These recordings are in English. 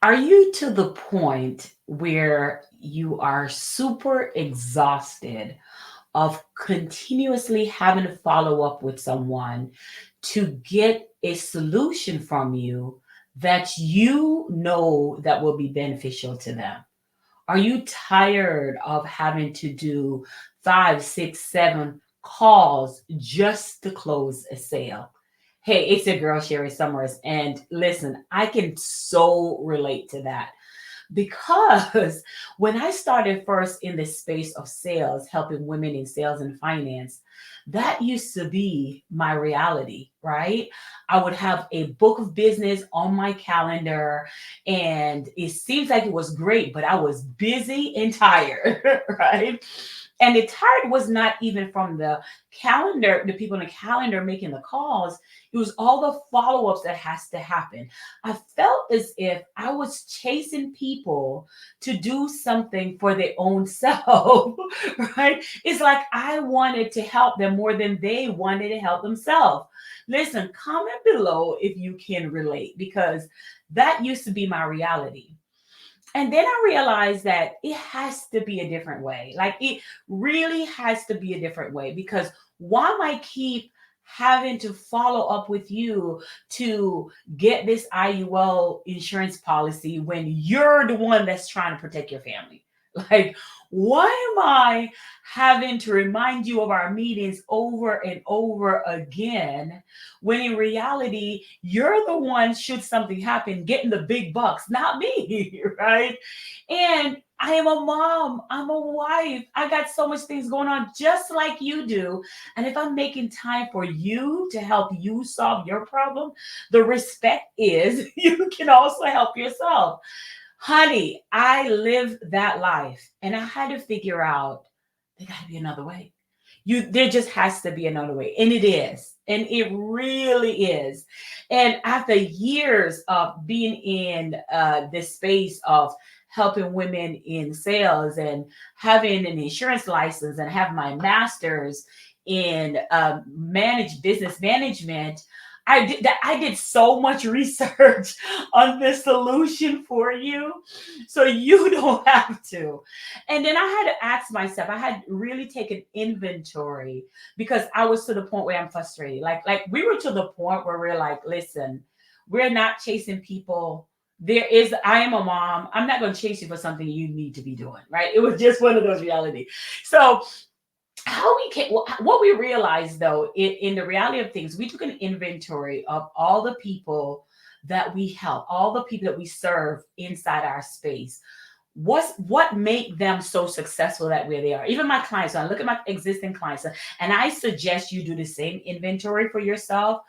Are you to the point where you are super exhausted of continuously having to follow up with someone to get a solution from you that you know that will be beneficial to them? Are you tired of having to do five, six, seven calls just to close a sale? Hey, it's your girl Sherry Summers, and listen, I can so relate to that because when I started first in the space of sales, helping women in sales and finance, that used to be my reality, right? I would have a book of business on my calendar, and it seems like it was great, but I was busy and tired, right? And the tired was not even from the calendar, the people in the calendar making the calls. It was all the follow-ups that has to happen. I felt as if I was chasing people to do something for their own self, right? It's like I wanted to help them more than they wanted to help themselves. Listen, comment below if you can relate because that used to be my reality. And then I realized that it has to be a different way. Like it really has to be a different way because why am I keep having to follow up with you to get this IUL insurance policy when you're the one that's trying to protect your family? Like, why am I having to remind you of our meetings over and over again when in reality, you're the one, should something happen, getting the big bucks, not me, right? And I am a mom, I'm a wife, I got so much things going on just like you do. And if I'm making time for you to help you solve your problem, the respect is you can also help yourself. Honey, I live that life and I had to figure out there got to be another way. There just has to be another way. And it is. And it really is. And after years of being in this space of helping women in sales and having an insurance license and have my master's in managed business management, I did so much research on this solution for you so you don't have to. And then I had to ask myself, I had really taken inventory because I was to the point where I'm frustrated. Like we were to the point where we're like, listen, we're not chasing people. I am a mom. I'm not going to chase you for something you need to be doing, right? It was just one of those reality. So what we realized though in the reality of things, we took an inventory of all the people that we help, all the people that we serve inside our space. What make them so successful that way they are? Even my clients, so I look at my existing clients and I suggest you do the same inventory for yourself.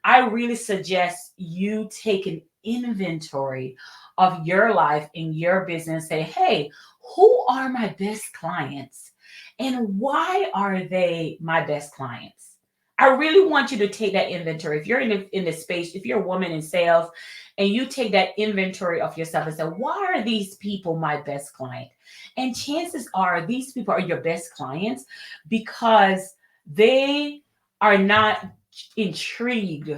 I really suggest you take an inventory of your life in your business. Say, hey, who are my best clients? And why are they my best clients? I really want you to take that inventory. If you're in the space, if you're a woman in sales and you take that inventory of yourself and say, why are these people my best client? And chances are these people are your best clients because they are not intrigued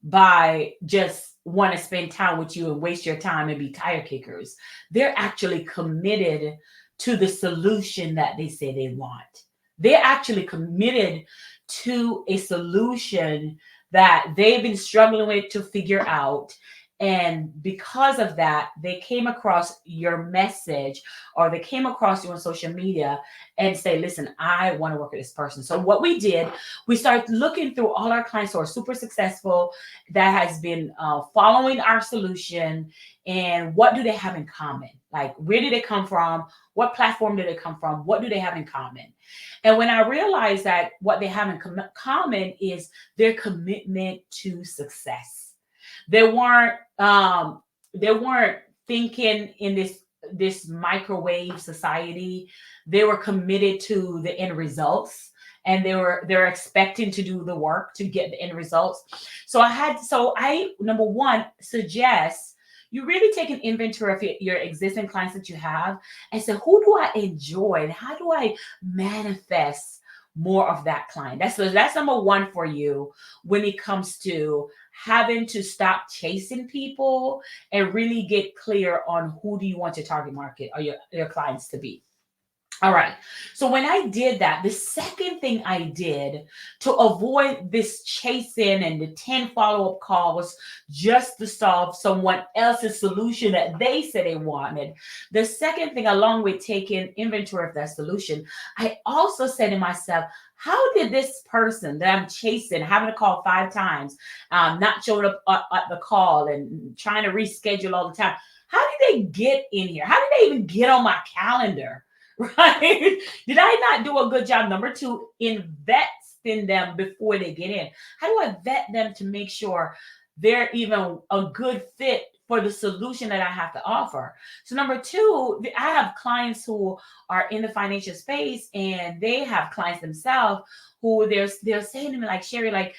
by just want to spend time with you and waste your time and be tire kickers. They're actually committed to the solution that they say they want. They're actually committed to a solution that they've been struggling with to figure out. And because of that, they came across your message or they came across you on social media and say, listen, I want to work with this person. So what we did, we started looking through all our clients who are super successful, that has been following our solution, and what do they have in common? Like, where did they come from? What platform did they come from? What do they have in common? And when I realized that what they have in common is their commitment to success. They weren't thinking in this microwave society. They were committed to the end results, and they're expecting to do the work to get the end results. So I number one suggest you really take an inventory of your existing clients that you have and say, who do I enjoy and how do I manifest more of that client? That's number one for you when it comes to having to stop chasing people and really get clear on who do you want your target market or your clients to be. All right. So when I did that, the second thing I did to avoid this chasing and the 10 follow-up calls just to solve someone else's solution that they said they wanted. The second thing, along with taking inventory of that solution, I also said to myself, how did this person that I'm chasing, having to call 5 times, not showing up at the call and trying to reschedule all the time, how did they get in here? How did they even get on my calendar? Right? Did I not do a good job? Number two, invest in them before they get in. How do I vet them to make sure they're even a good fit for the solution that I have to offer? So number two, I have clients who are in the financial space, and they have clients themselves who they're saying to me like, Sherry, like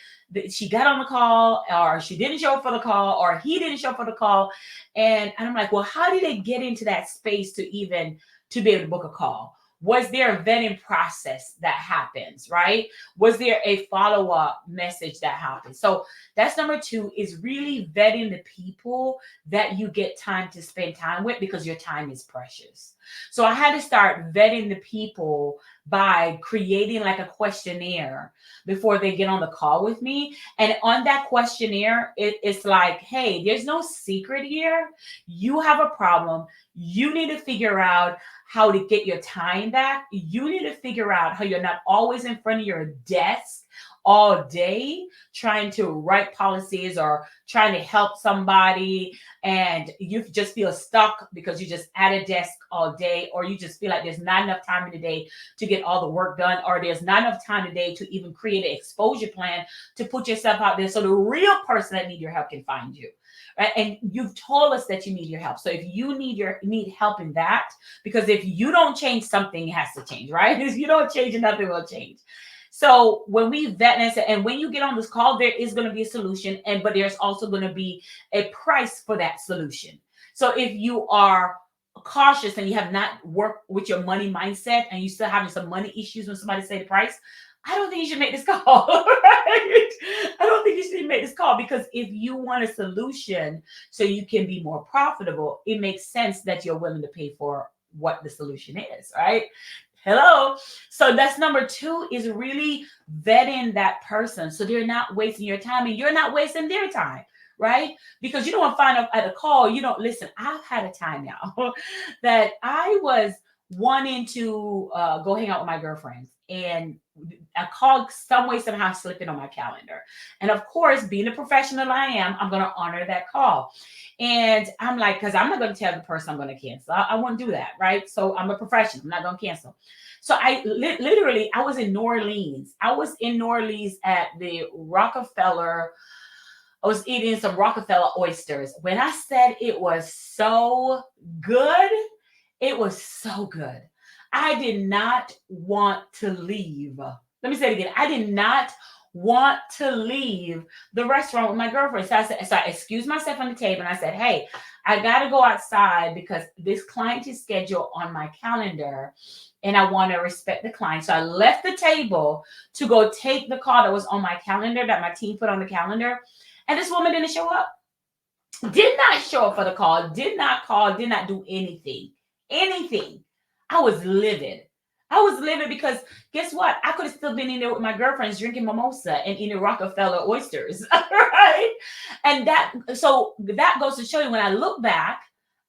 she got on the call, or she didn't show up for the call, or he didn't show up for the call. And I'm like, well, how did they get into that space to be able to book a call? Was there a vetting process that happens, right? Was there a follow-up message that happens? So that's number two, is really vetting the people that you get time to spend time with, because your time is precious. So I had to start vetting the people by creating like a questionnaire before they get on the call with me. And on that questionnaire, it's like, hey, there's no secret here. You have a problem. You need to figure out how to get your time back. You need to figure out how you're not always in front of your desk all day trying to write policies or trying to help somebody, and you just feel stuck because you just at a desk all day, or you just feel like there's not enough time in the day to get all the work done, or there's not enough time today to even create an exposure plan to put yourself out there so the real person that need your help can find you. Right? And you've told us that you need your help. So if you need help in that, because if you don't change, something has to change, right? If you don't change, nothing will change. So when we vet and when you get on this call, there is going to be a solution, but there's also going to be a price for that solution. So if you are cautious and you have not worked with your money mindset and you still having some money issues when somebody say the price, I don't think you should make this call. Right? I don't think you should make this call, because if you want a solution so you can be more profitable, it makes sense that you're willing to pay for what the solution is, right? Hello. So that's number two, is really vetting that person so they're not wasting your time and you're not wasting their time, right? Because you don't want to find out at a call, you don't listen. I've had a time now that I was wanting to go hang out with my girlfriends, and a call some way somehow slipped in on my calendar. And of course, being the professional I am, I'm going to honor that call. And I'm like, because I'm not going to tell the person I'm going to cancel. I won't do that, right? So I'm a professional. I'm not going to cancel. So I literally, I was in New Orleans. I was in New Orleans at the Rockefeller. I was eating some Rockefeller oysters. When I said it was so good, it was so good. I did not want to leave. Let me say it again. I did not want to leave the restaurant with my girlfriend. So I excused myself on the table and I said, hey, I got to go outside because this client is scheduled on my calendar and I want to respect the client. So I left the table to go take the call that was on my calendar, that my team put on the calendar. And this woman didn't show up. Did not show up for the call, did not call, did not do anything. I was livid. I was livid because guess what? I could have still been in there with my girlfriends drinking mimosa and eating Rockefeller oysters, right? And that goes to show you, when I look back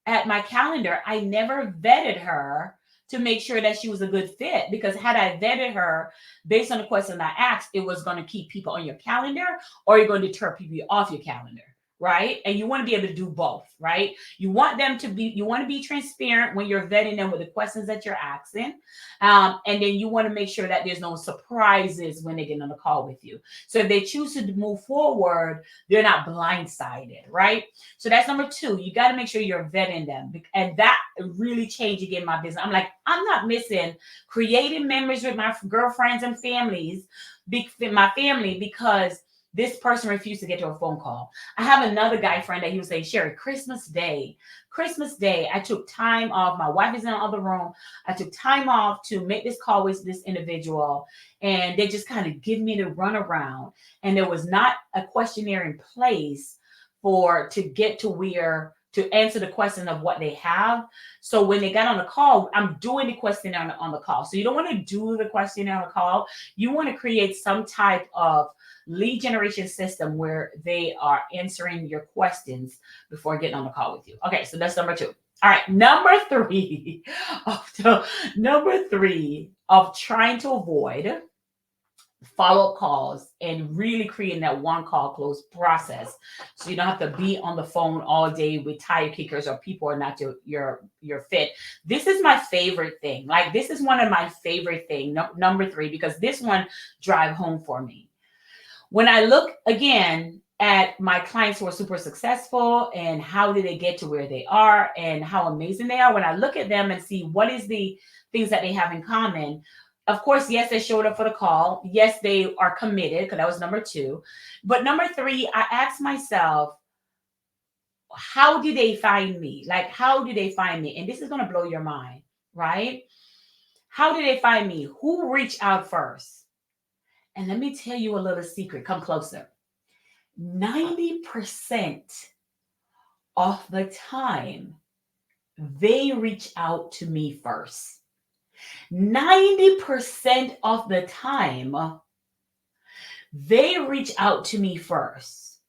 at my calendar, I never vetted her to make sure that she was a good fit, because had I vetted her based on the question I asked, it was going to keep people on your calendar or you're going to deter people off your calendar. Right? And you want to be able to do both, right? You want to be transparent when you're vetting them with the questions that you're asking. And then you want to make sure that there's no surprises when they get on the call with you. So if they choose to move forward, they're not blindsided, right? So that's number two. You got to make sure you're vetting them. And that really changed again my business. I'm like, I'm not missing creating memories with my girlfriends and my family, because This person refused to get to a phone call. I have another guy friend that he would say, Sherry, Christmas Day, I took time off. My wife is in the other room. I took time off to make this call with this individual. And they just kind of give me the runaround. And there was not a questionnaire in place to get to where to answer the question of what they have. So when they got on the call, I'm doing the questionnaire on the call. So you don't want to do the questionnaire on the call. You want to create some type of lead generation system where they are answering your questions before getting on the call with you. Okay, so that's number 2. All right, number three of trying to avoid follow-up calls and really creating that one call close process, so you don't have to be on the phone all day with tire kickers or people are not your fit. This is my favorite thing. Like, this is one of my favorite thing, number 3, because this one drive home for me. When I look again at my clients who are super successful and how did they get to where they are and how amazing they are, when I look at them and see what is the things that they have in common, of course, yes, they showed up for the call. Yes, they are committed, because that was number 2. But number 3, I asked myself, how did they find me? Like, how did they find me? And this is going to blow your mind, right? How did they find me? Who reached out first? And let me tell you a little secret. Come closer. 90% of the time, they reach out to me first. 90% of the time, they reach out to me first.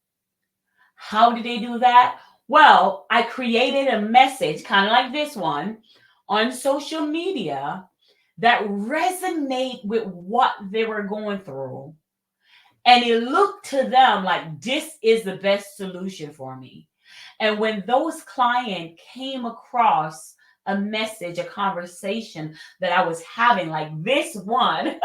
How did they do that? Well, I created a message, kind of like this one, on social media that resonate with what they were going through. And it looked to them like this is the best solution for me. And when those clients came across a message, a conversation that I was having, like this one,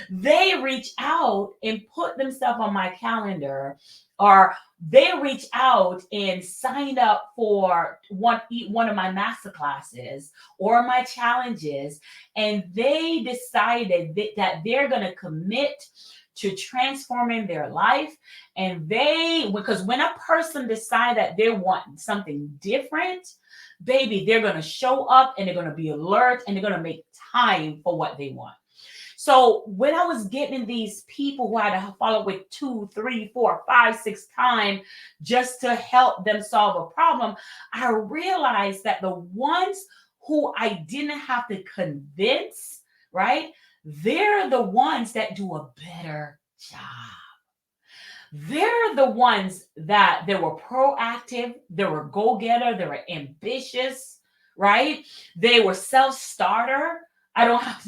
they reach out and put themselves on my calendar, or they reach out and signed up for one of my master classes or my challenges, and they decided that they're going to commit to transforming their life. And because when a person decide that they want something different, baby, they're going to show up and they're going to be alert and they're going to make time for what they want. So when I was getting these people who had to follow with 2, 3, 4, 5, 6 times just to help them solve a problem, I realized that the ones who I didn't have to convince, right? They're the ones that do a better job. They're the ones that they were proactive, they were go-getter, they were ambitious, right? They were self-starter. I don't have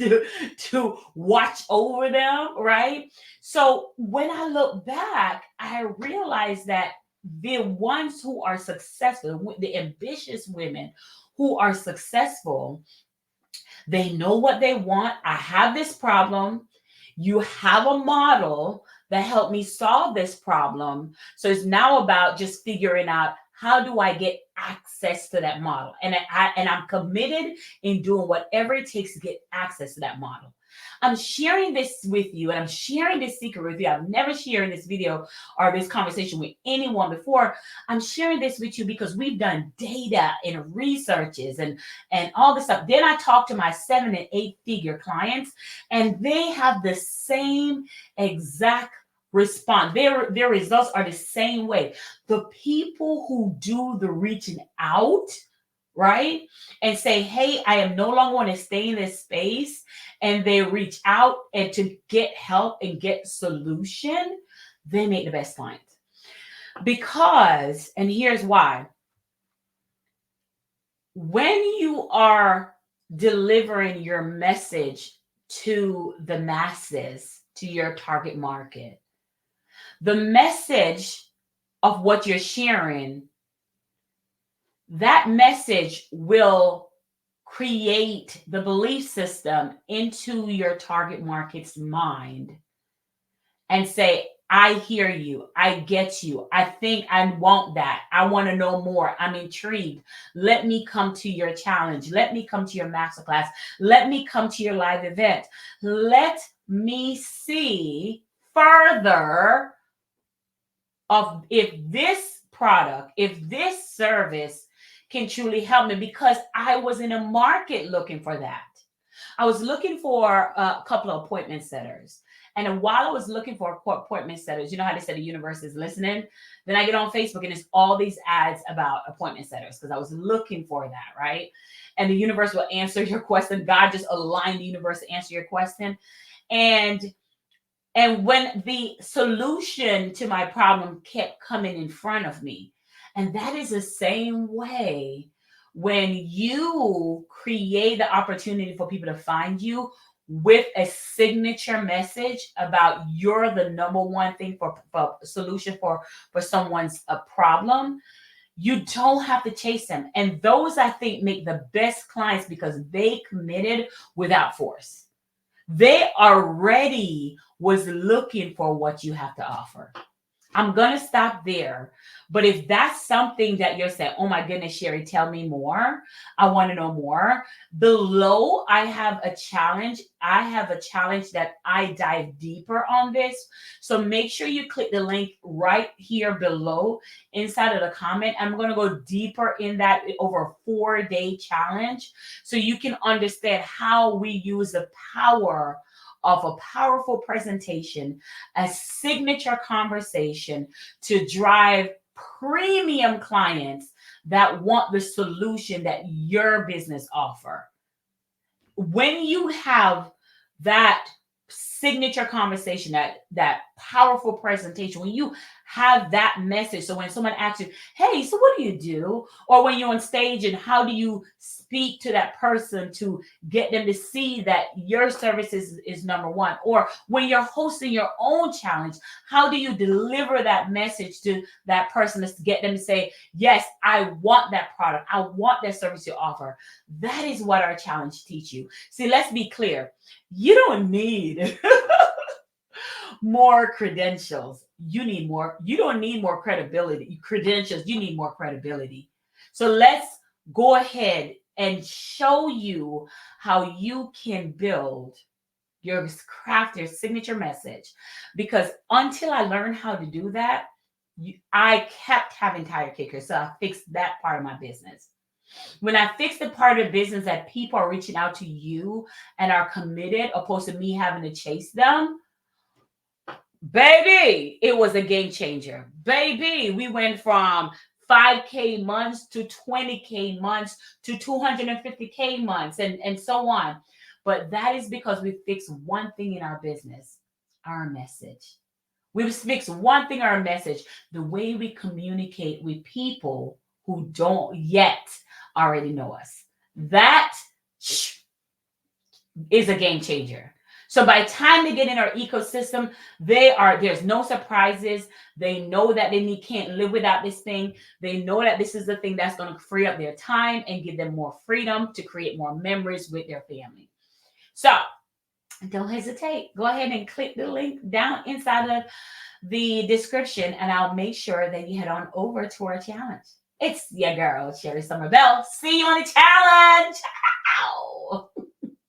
to watch over them, right? So when I look back, I realized that the ones who are successful, the ambitious women who are successful, they know what they want. I have this problem. You have a model that helped me solve this problem. So it's now about just figuring out, how do I get access to that model? And I'm committed in doing whatever it takes to get access to that model. I'm sharing this with you, and I'm sharing this secret with you. I've never shared this video or this conversation with anyone before. I'm sharing this with you because we've done data and researches and all this stuff. Then I talk to my 7 and 8 figure clients, and they have the same exact response. Their results are the same way. The people who do the reaching out, right, and say, hey, I am no longer want to stay in this space, and they reach out and to get help and get solution, they make the best clients. Because, and here's why, when you are delivering your message to the masses, to your target market, the message of what you're sharing, that message will create the belief system into your target market's mind and say, I hear you. I get you. I think I want that. I want to know more. I'm intrigued. Let me come to your challenge. Let me come to your masterclass. Let me come to your live event. Let me see further of if this product, if this service can truly help me, because I was in a market looking for that. I was looking for a couple of appointment setters. And while I was looking for appointment setters, you know how they say the universe is listening? Then I get on Facebook and it's all these ads about appointment setters because I was looking for that, right? And the universe will answer your question. God just aligned the universe to answer your question. And when the solution to my problem kept coming in front of me, and that is the same way when you create the opportunity for people to find you with a signature message about you're the number one thing for solution for someone's problem. You don't have to chase them. And those, I think, make the best clients because they committed without force. They already was looking for what you have to offer. I'm going to stop there. But if that's something that you're saying, oh my goodness, Sherry, tell me more. I want to know more. Below, I have a challenge. I have a challenge that I dive deeper on this. So make sure you click the link right here below inside of the comment. I'm going to go deeper in that over a 4-day challenge so you can understand how we use the power of a powerful presentation, a signature conversation to drive premium clients that want the solution that your business offer. When you have that signature conversation, that powerful presentation, when you have that message, so when someone asks you, hey, so what do you do? Or when you're on stage and how do you speak to that person to get them to see that your service is number one? Or when you're hosting your own challenge, how do you deliver that message to that person to get them to say, yes, I want that product. I want that service you offer. That is what our challenge teach you. See, let's be clear. You don't need more credentials. You don't need more credentials. You need more credibility. So let's go ahead and show you how you can build your craft, your signature message. Because until I learned how to do that, I kept having tire kickers. So I fixed that part of my business. When I fixed the part of business that people are reaching out to you and are committed, opposed to me having to chase them, baby, it was a game changer. Baby, we went from 5K months to 20K months to 250K months and so on. But that is because we fixed one thing in our business, our message. We've fixed one thing, our message, the way we communicate with people who don't yet already know us. That is a game changer. So by the time they get in our ecosystem, there's no surprises. They know that they can't live without this thing. They know that this is the thing that's going to free up their time and give them more freedom to create more memories with their family. So don't hesitate. Go ahead and click the link down inside of the description, and I'll make sure that you head on over to our challenge. It's your girl, Sherry Somerville. See you on the challenge. Ow.